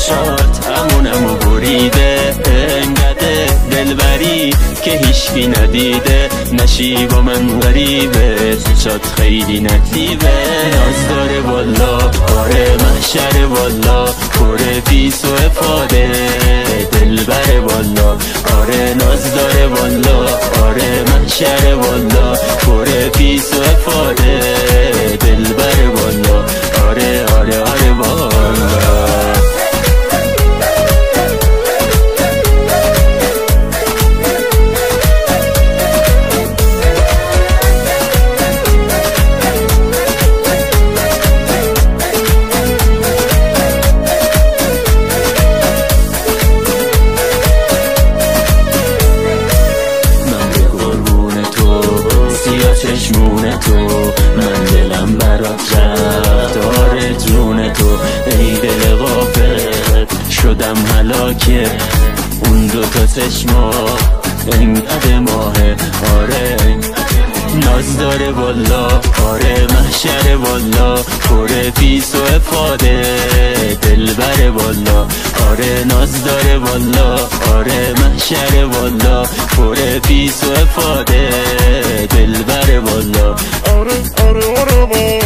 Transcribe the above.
چشات همونمو بریده، انقدر دلبری که هیچکی ندیده، نشی با من غریبه، چشات خیلی نتیبه. ناز داره والا، آره محشر والا، پر پیس و افاده، دلبر والا، آره ناز داره والا، آره محشر والا، پر پیس و افاده، دلبر والا، آره آره آره والا. چشمون تو من دلم برات رفتار جون تو، ای دل غافل شدم هلاکه، اون دوتا چشما انقدر ماهه، آره ناز داره والا، آره محشر والا، پر پیس و افاده، دلبر والا، آره ناز داره والا، آره محشر والا، پر پیس و افاده، دلبر والا، آره آره آره.